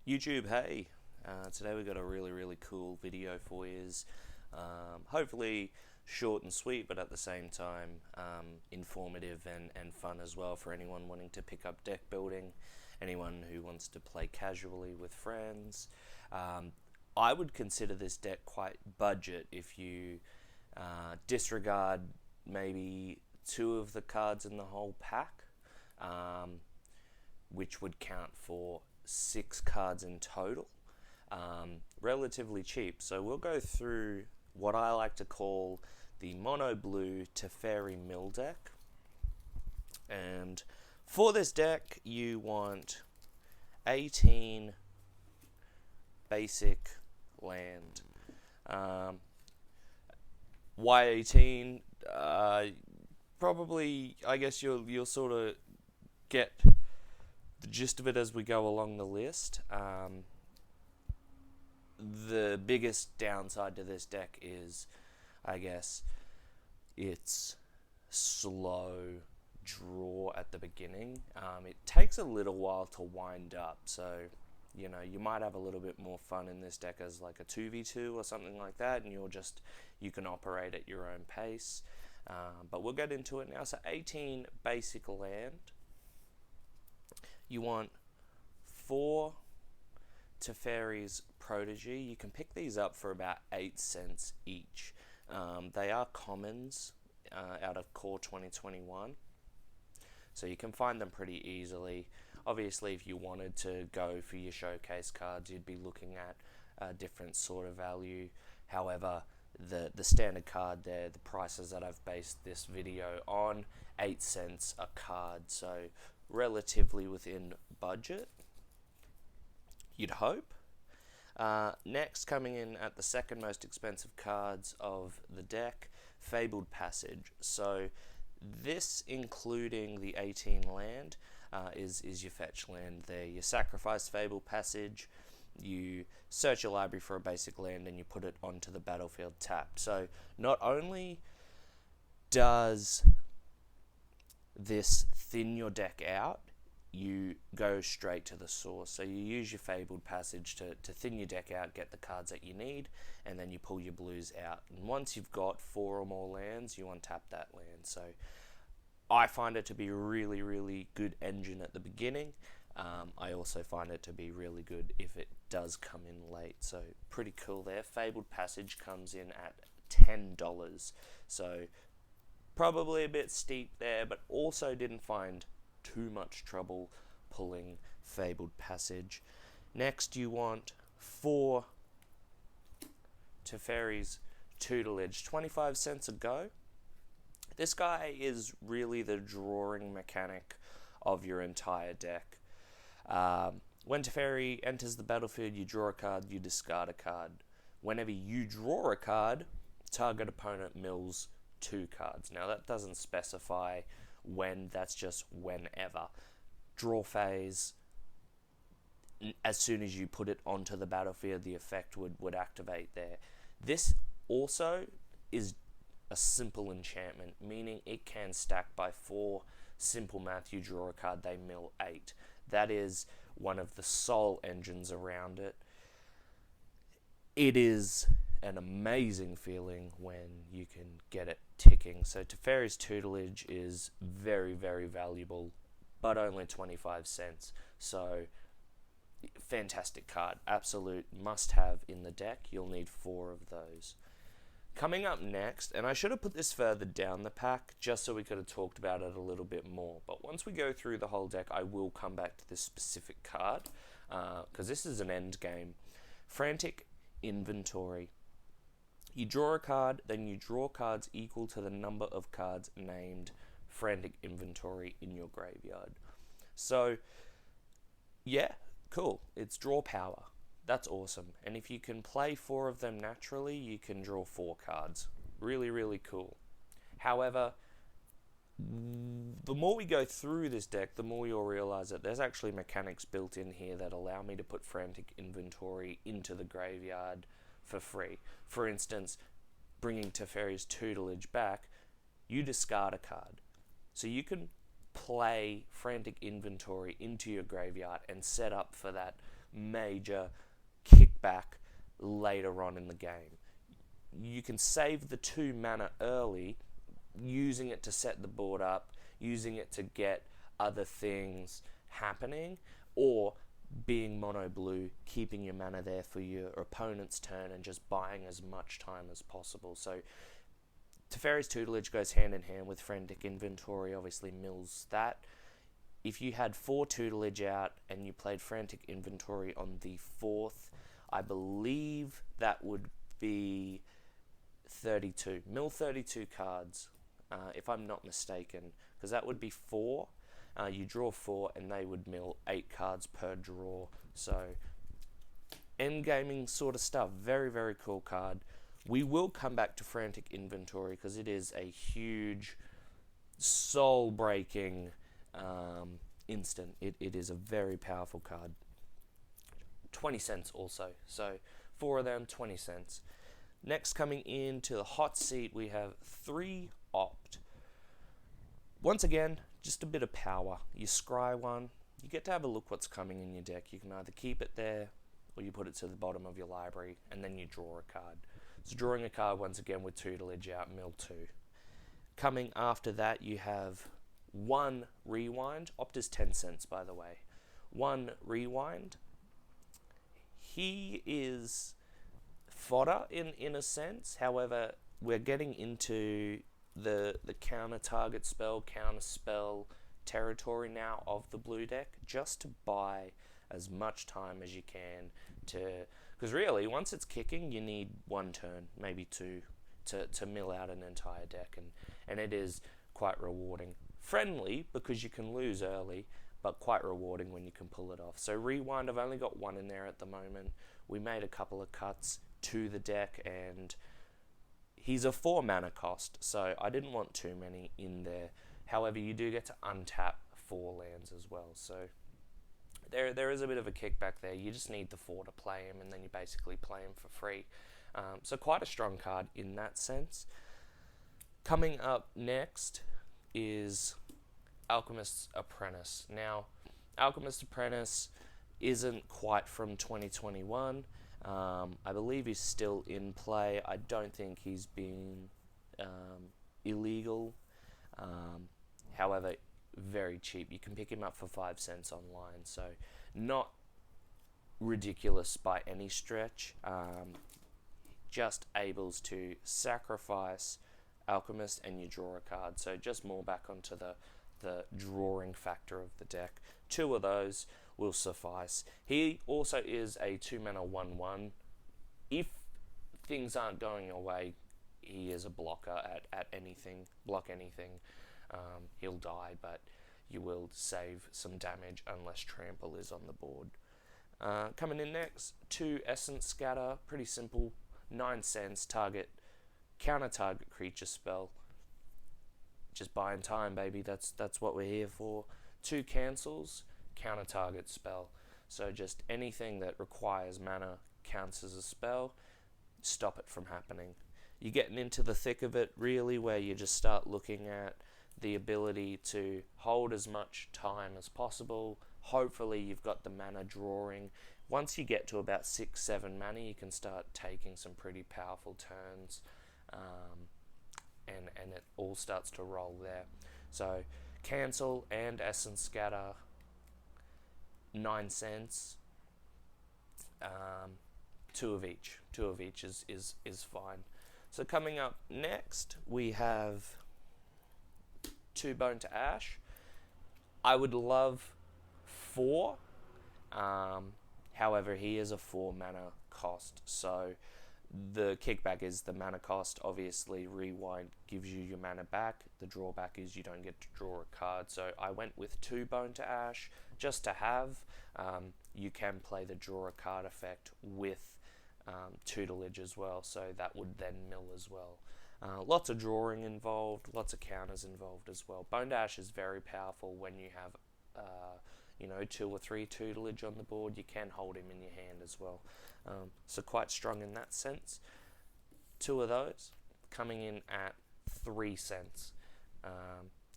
YouTube, hey! Today we've got a really cool video for you. Hopefully short and sweet, but at the same time informative and fun as well for anyone wanting to pick up deck building, anyone who wants to play casually with friends. I would consider this deck quite budget if you disregard maybe two of the cards in the whole pack, which would count for 6 cards in total. Relatively cheap. So we'll go through what I like to call the mono blue Teferi mill deck. And for this deck, you want 18 basic land. Why 18? Probably, I guess you'll sort of get the gist of it as we go along the list. The biggest downside to this deck is, I guess, its slow draw at the beginning. It takes a little while to wind up, so you might have a little bit more fun in this deck as like a 2v2 or something like that, and you can operate at your own pace. But we'll get into it now. So 18 basic land. You want 4 Teferi's Protege. You can pick these up for about 8 cents each. They are commons out of Core 2021, so you can find them pretty easily. Obviously, if you wanted to go for your showcase cards, you'd be looking at a different sort of value. However, the standard card there, the prices that I've based this video on, 8 cents a card, so relatively within budget, you'd hope. Next, coming in at the second most expensive cards of the deck, Fabled Passage. So this, including the 18 land, is your fetch land there. You sacrifice Fabled Passage, you search your library for a basic land, and you put it onto the battlefield tapped. So not only does this thin your deck out, you go straight to the source. So you use your Fabled Passage to thin your deck out, get the cards that you need, and then you pull your blues out. And once you've got 4 or more lands, you untap that land. So I find it to be a really good engine at the beginning. I also find it to be really good if it does come in late. So pretty cool there. Fabled Passage comes in at $10. So probably a bit steep there, but also didn't find too much trouble pulling Fabled Passage. Next, you want 4 Teferi's Tutelage, 25 cents a go. This guy is really the drawing mechanic of your entire deck. When Teferi enters the battlefield, you draw a card, you discard a card. Whenever you draw a card, target opponent mills 2 cards. Now that doesn't specify when, that's just whenever. Draw phase, as soon as you put it onto the battlefield, the effect would activate there. This also is a simple enchantment, meaning it can stack by 4. Simple math, you draw a card, they mill 8. That is one of the sole engines around it. It is an amazing feeling when you can get it ticking. So Teferi's Tutelage is very valuable, but only 25 cents. So fantastic card, absolute must have in the deck. You'll need 4 of those. Coming up next, and I should have put this further down the pack just so we could have talked about it a little bit more, but once we go through the whole deck, I will come back to this specific card, because this is an end game. Frantic Inventory. You draw a card, then you draw cards equal to the number of cards named Frantic Inventory in your graveyard. So, yeah, cool. It's draw power. That's awesome. And if you can play 4 of them naturally, you can draw 4 cards. Really cool. However, the more we go through this deck, the more you'll realize that there's actually mechanics built in here that allow me to put Frantic Inventory into the graveyard for free. For instance, bringing Teferi's Tutelage back, you discard a card. So you can play Frantic Inventory into your graveyard and set up for that major kickback later on in the game. You can save the 2 mana early, using it to set the board up, using it to get other things happening, or being mono blue, keeping your mana there for your opponent's turn and just buying as much time as possible. So Teferi's tutelage goes hand in hand with Frantic Inventory, obviously mills that. If you had 4 tutelage out and you played Frantic Inventory on the 4th, I believe that would be 32. Mill 32 cards, if I'm not mistaken, because that would be 4. You draw 4 and they would mill 8 cards per draw. So endgaming sort of stuff. Very, very cool card. We will come back to Frantic Inventory because it is a huge, soul-breaking instant. It is a very powerful card. 20 cents also. So 4 of them, 20 cents. Next, coming into the hot seat, we have 3 Opt. Once again, just a bit of power. You scry one, you get to have a look what's coming in your deck. You can either keep it there, or you put it to the bottom of your library, and then you draw a card. So drawing a card, once again, with tutelage out, mill 2. Coming after that, you have 1 Rewind. Opt is 10 cents, by the way. 1 Rewind. He is fodder in a sense. However, we're getting into the counter target spell, counter spell territory now of the blue deck, just to buy as much time as you can to, because really once it's kicking you need 1 turn, maybe 2, to mill out an entire deck, and it is quite rewarding. Friendly because you can lose early, but quite rewarding when you can pull it off. So Rewind, I've only got 1 in there at the moment. We made a couple of cuts to the deck, and he's a 4 mana cost, so I didn't want too many in there. However, you do get to untap 4 lands as well, so there is a bit of a kickback there. You just need the 4 to play him, and then you basically play him for free. So quite a strong card in that sense. Coming up next is Alchemist's Apprentice. Now, Alchemist's Apprentice isn't quite from 2021. I believe he's still in play. I don't think he's been illegal. However, very cheap. You can pick him up for 5 cents online, so not ridiculous by any stretch. Just able to sacrifice Alchemist and you draw a card, so just more back onto the drawing factor of the deck. 2 of those will suffice. He also is a 2 mana 1/1. If things aren't going your way, he is a blocker at anything. Block anything. He'll die, but you will save some damage unless Trample is on the board. Coming in next, 2 Essence Scatter. Pretty simple. 9 cents. Counter target creature spell. Just buying time, baby. That's what we're here for. 2 cancels. Counter target spell. So just anything that requires mana counts as a spell. Stop it from happening. You're getting into the thick of it, really, where you just start looking at the ability to hold as much time as possible. Hopefully you've got the mana drawing. Once you get to about 6-7 mana, you can start taking some pretty powerful turns, and it all starts to roll there. So cancel and Essence Scatter, 9 cents. 2 of each. 2 of each is fine. So coming up next, we have 2 Bone to Ash. I would love 4. However, he is a 4 mana cost, so the kickback is the mana cost. Obviously, Rewind gives you your mana back. The drawback is you don't get to draw a card. So I went with 2 Bone to Ash just to have. You can play the draw a card effect with tutelage as well, so that would then mill as well. Lots of drawing involved, lots of counters involved as well. Bone to Ash is very powerful when you have 2 or 3 tutelage on the board. You can hold him in your hand as well. So quite strong in that sense. 2 of those coming in at 3 cents.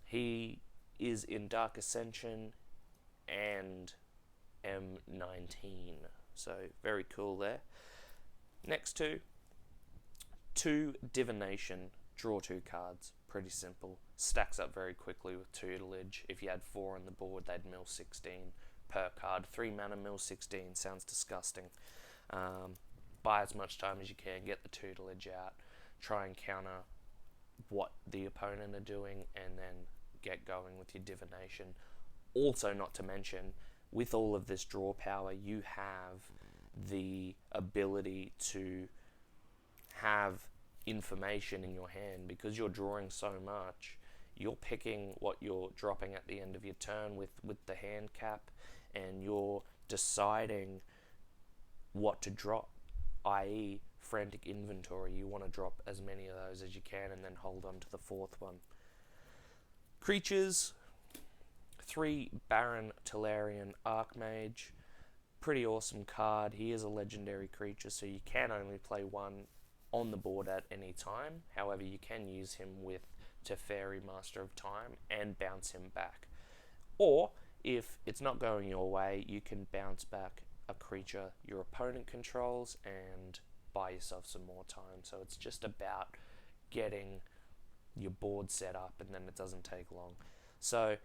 He is in Dark Ascension and M19. So very cool there. Next two divination, draw 2 cards. Pretty simple. Stacks up very quickly with tutelage. If you had 4 on the board, they'd mill 16 per card. 3 mana mill 16 sounds disgusting. Buy as much time as you can, get the tutelage out, try and counter what the opponent are doing, and then get going with your divination. Also, not to mention, with all of this draw power, you have the ability to have information in your hand because you're drawing so much. You're picking what you're dropping at the end of your turn with the hand cap, and you're deciding what to drop, i.e. Frantic Inventory. You want to drop as many of those as you can and then hold on to the 4th one. Creatures, 3 Baron Tolarian Archmage. Pretty awesome card. He is a legendary creature, so you can only play 1 on the board at any time. However, you can use him with Teferi, Master of Time, and bounce him back. Or, if it's not going your way, you can bounce back a creature your opponent controls and buy yourself some more time. So it's just about getting your board set up, and then it doesn't take long. So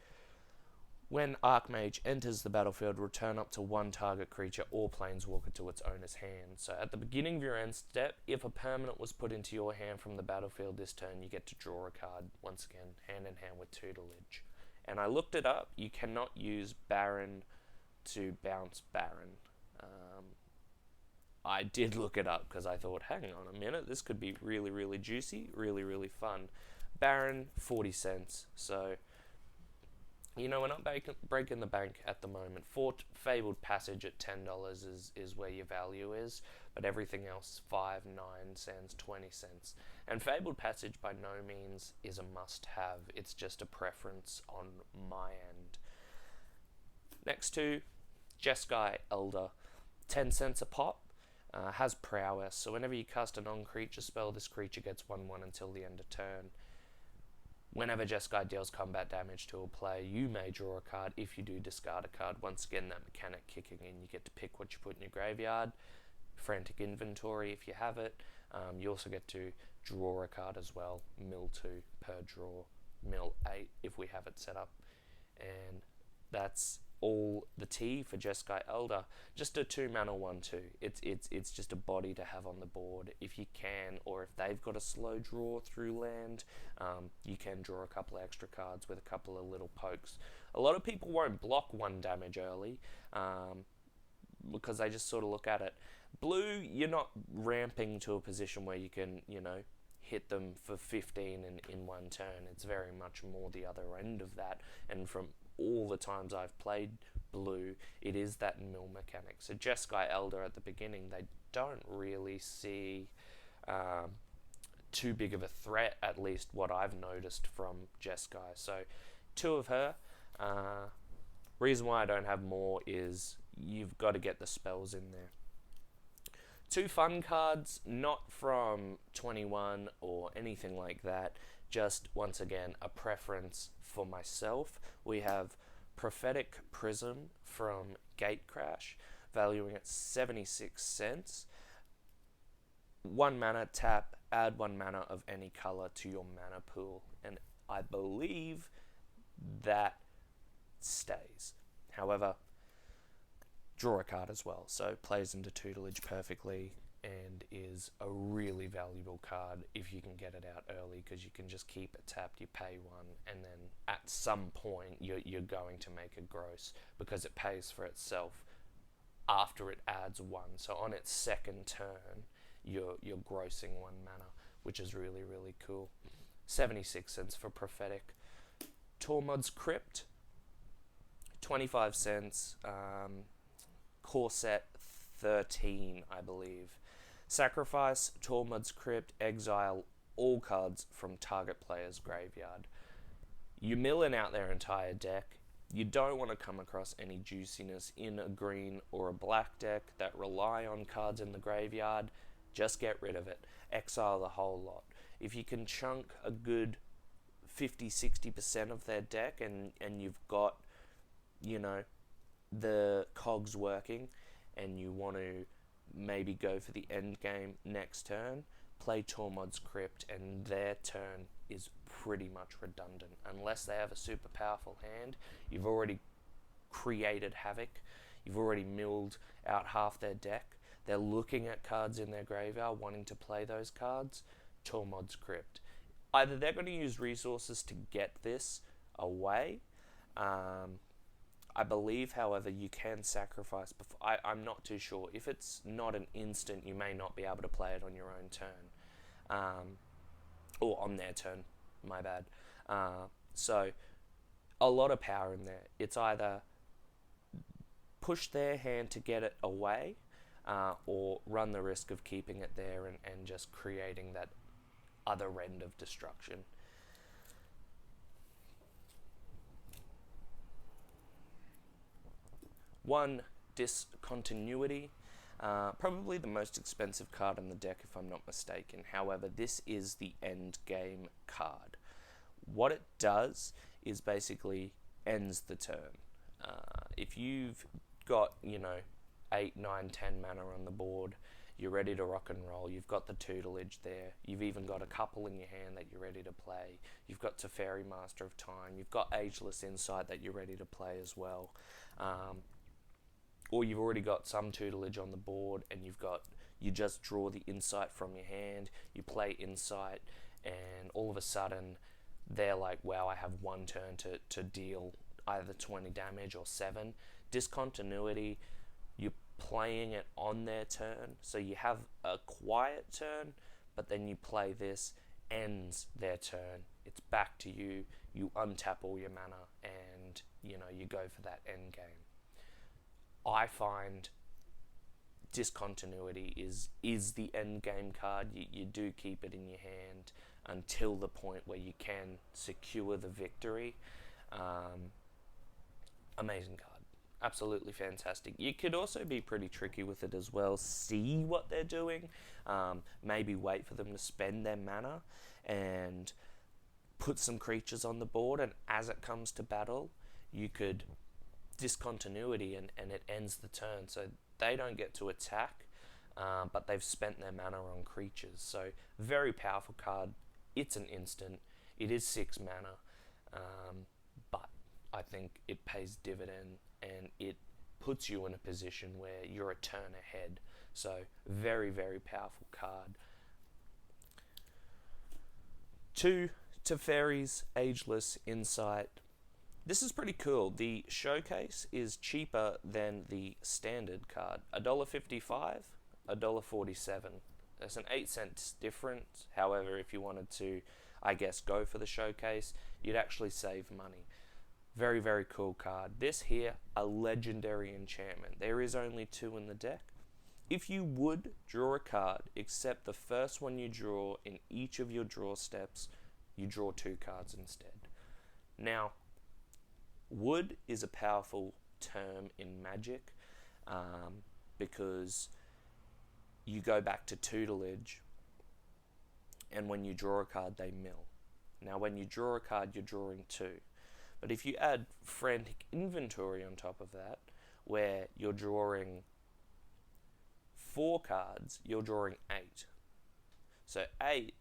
when Archmage enters the battlefield, return up to 1 target creature or planeswalker to its owner's hand. So at the beginning of your end step, if a permanent was put into your hand from the battlefield this turn, you get to draw a card, once again, hand in hand with tutelage. And I looked it up. You cannot use Baron to bounce Baron. I did look it up because I thought, hang on a minute, this could be really, really juicy, really, really fun. Baron, 40 cents. So, you know, we're not breaking the bank at the moment. Fabled Passage at $10 is where your value is, but everything else, 5, 9 cents, 20 cents. And Fabled Passage by no means is a must-have. It's just a preference on my end. Next to Jeskai Elder, 10 cents a pop. Has prowess, so whenever you cast a non-creature spell, this creature gets 1/1 until the end of turn. Whenever Jeskai deals combat damage to a player, you may draw a card. If you do, discard a card. Once again, that mechanic kicking in, you get to pick what you put in your graveyard. Frantic Inventory, if you have it. You also get to draw a card as well. Mill 2 per draw. Mill 8 if we have it set up. And that's all the tea for Jeskai Elder. Just a 2 mana 1/2. It's just a body to have on the board if you can, or if they've got a slow draw through land, you can draw a couple of extra cards with a couple of little pokes. A lot of people won't block 1 damage early because they just sort of look at it. Blue, you're not ramping to a position where you can, you know, hit them for 15 in 1 turn. It's very much more the other end of that, and from all the times I've played blue, it is that mill mechanic. So Jeskai Elder at the beginning, they don't really see too big of a threat, at least what I've noticed from Jeskai. So 2 of her. Reason why I don't have more is you've got to get the spells in there. 2 fun cards, not from 21 or anything like that, just once again a preference for myself. We have Prophetic Prism from Gatecrash, valuing at 76 cents. 1 mana tap, add 1 mana of any color to your mana pool, and I believe that stays. However, draw a card as well, so plays into tutelage perfectly and is a really valuable card if you can get it out early, because you can just keep it tapped, you pay 1, and then at some point you're going to make a gross because it pays for itself after it adds 1. So on its second turn you're grossing 1 mana, which is really, really cool. 76 cents for Prophetic. Tormod's Crypt, 25 cents. Core set 13, I believe. Sacrifice Tormod's Crypt, exile all cards from target player's graveyard. You mill in out their entire deck. You don't want to come across any juiciness in a green or a black deck that rely on cards in the graveyard. Just get rid of it. Exile the whole lot. If you can chunk a good 50-60% of their deck and you've got, you know, the cogs working and you want to maybe go for the end game next turn, play Tormod's Crypt, and their turn is pretty much redundant. Unless they have a super powerful hand, you've already created havoc, you've already milled out half their deck. They're looking at cards in their graveyard, wanting to play those cards. Tormod's Crypt. Either they're going to use resources to get this away. I believe, however, you can sacrifice. I'm not too sure. If it's not an instant, you may not be able to play it on your own turn. Or on their turn, my bad. So, a lot of power in there. It's either push their hand to get it away, or run the risk of keeping it there and just creating that other end of destruction. One, Discontinuity. Probably the most expensive card in the deck if I'm not mistaken. However, this is the end game card. What it does is basically ends the turn. If you've got, 8, 9, 10 mana on the board, you're ready to rock and roll. You've got the tutelage there. You've even got a couple in your hand that you're ready to play. You've got Teferi, Master of Time. You've got Ageless Insight that you're ready to play as well. Or you've already got some tutelage on the board and you just draw the Insight from your hand. You play Insight and all of a sudden they're like, wow, I have one turn to deal either 20 damage or 7. Discontinuity, you're playing it on their turn, so you have a quiet turn, but then you play this, ends their turn, it's back to you, you untap all your mana, and you go for that end game. I find Discontinuity is the end game card. You do keep it in your hand until the point where you can secure the victory. Amazing card. Absolutely fantastic. You could also be pretty tricky with it as well. See what they're doing. Maybe wait for them to spend their mana and put some creatures on the board, and as it comes to battle, you could Discontinuity and it ends the turn. So they don't get to attack, but they've spent their mana on creatures. So very powerful card. It's an instant. It is 6 mana, but I think it pays dividend and it puts you in a position where you're a turn ahead. So very, very powerful card. 2, Teferi's Ageless Insight. This is pretty cool. The showcase is cheaper than the standard card. $1.55, $1.47. There's an 8 cents difference. However, if you wanted to, I guess, go for the showcase, you'd actually save money. Very, very cool card. This here, a legendary enchantment. There is only 2 in the deck. If you would draw a card, except the first one you draw in each of your draw steps, you draw 2 cards instead. Now, wood is a powerful term in Magic, because you go back to tutelage, and when you draw a card, they mill. Now, when you draw a card, you're drawing 2. But if you add Frantic Inventory on top of that, where you're drawing 4 cards, you're drawing 8. So 8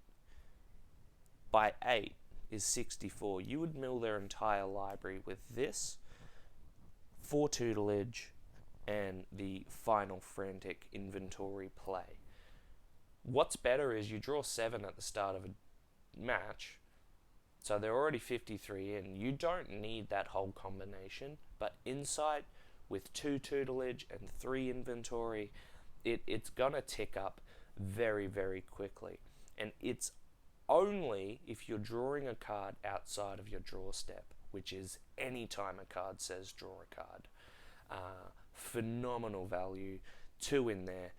by 8 is 64. You would mill their entire library with this, 4 tutelage, and the final Frantic Inventory play. What's better is you draw 7 at the start of a match, so they're already 53 in. You don't need that whole combination, but Insight with 2 tutelage and 3 inventory, it's gonna tick up very, very quickly. And it's only if you're drawing a card outside of your draw step, which is any time a card says draw a card. Phenomenal value. 2 in there.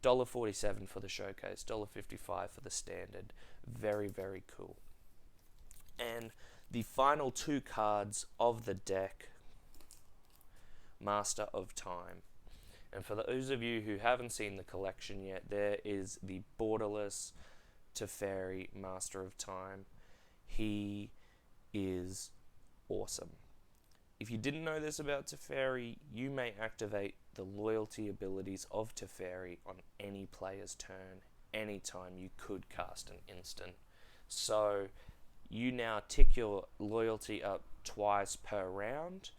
$1.47 for the showcase, $1.55 for the standard. Very, very cool. And the final 2 cards of the deck, Master of Time. And for those of you who haven't seen the collection yet, there is the borderless Teferi Master of Time. He is awesome. if you didn't know this about Teferi, you may activate the loyalty abilities of Teferi on any player's turn, anytime you could cast an instant. So you now tick your loyalty up twice per round,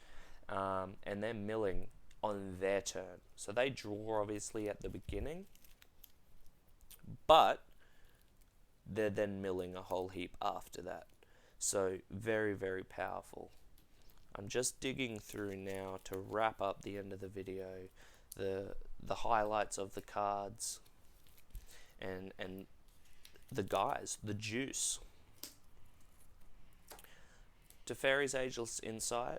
and they're milling on their turn. So they draw obviously at the beginning, but they're then milling a whole heap after that. So very, very powerful. I'm just digging through now to wrap up the end of the video, the highlights of the cards and the guys, the juice. Teferi's Ageless Insight,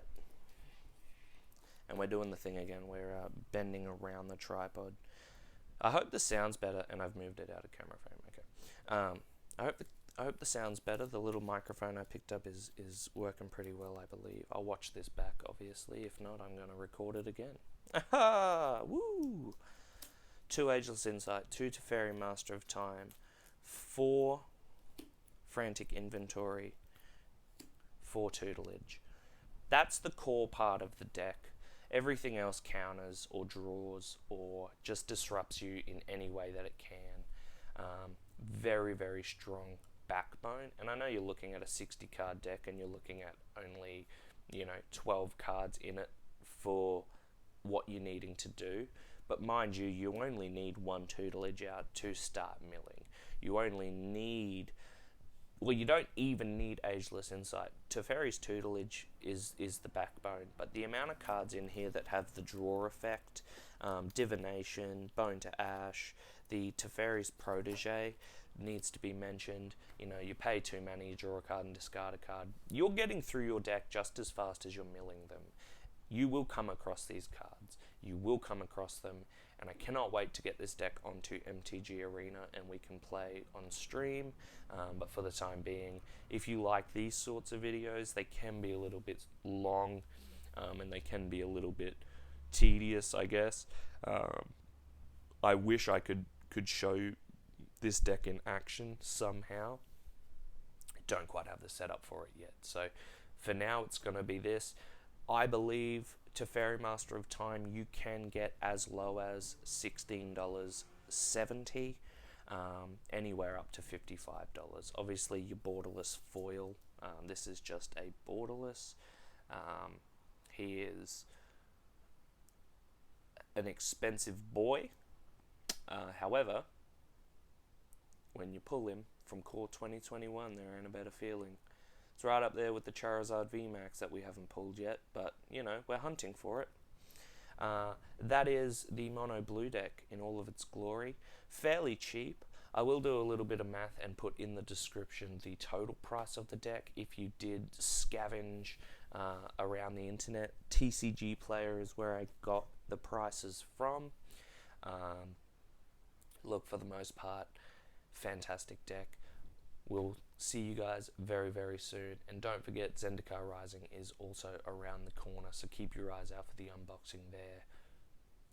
and we're doing the thing again, we're bending around the tripod. I hope this sounds better, and I've moved it out of camera frame, okay. I hope the sound's better. The little microphone I picked up is working pretty well, I believe. I'll watch this back, obviously. If not, I'm going to record it again. Aha! Woo! 2 Ageless Insight, 2 Teferi Master of Time, 4 Frantic Inventory, 4 tutelage. That's the core part of the deck. Everything else counters or draws or just disrupts you in any way that it can. Very, very strong backbone. And I know you're looking at a 60 card deck and you're looking at only, 12 cards in it for what you're needing to do. But mind you, you only need 1 tutelage out to start milling. You only need... Well, you don't even need Ageless Insight. Teferi's tutelage is the backbone, but the amount of cards in here that have the draw effect, divination, bone to ash, the Teferi's protege needs to be mentioned. You pay 2 mana, you draw a card and discard a card. You're getting through your deck just as fast as you're milling them. You will come across these cards. You will come across them, and I cannot wait to get this deck onto MTG Arena and we can play on stream. But for the time being, if you like these sorts of videos, they can be a little bit long, and they can be a little bit tedious, I guess. I wish I could show this deck in action somehow. I don't quite have the setup for it yet. So for now, it's going to be this. I believe Teferi Master of Time you can get as low as $16.70, anywhere up to $55. Obviously, your borderless foil. This is just a borderless. He is an expensive boy. However, when you pull him from Core 2021, they're in a better feeling. It's right up there with the Charizard VMAX that we haven't pulled yet, but, we're hunting for it. That is the Mono Blue deck in all of its glory. Fairly cheap. I will do a little bit of math and put in the description the total price of the deck if you did scavenge around the internet. TCG Player is where I got the prices from. Look, for the most part, fantastic deck. We'll see you guys very, very soon. And don't forget, Zendikar Rising is also around the corner, so keep your eyes out for the unboxing there.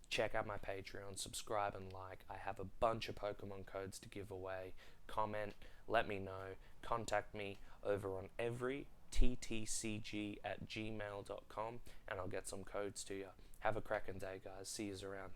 Check out my Patreon, subscribe and like. I have a bunch of Pokemon codes to give away. Comment, let me know. Contact me over on everyttcg@gmail.com and I'll get some codes to you. Have a cracking day, guys. See yous around.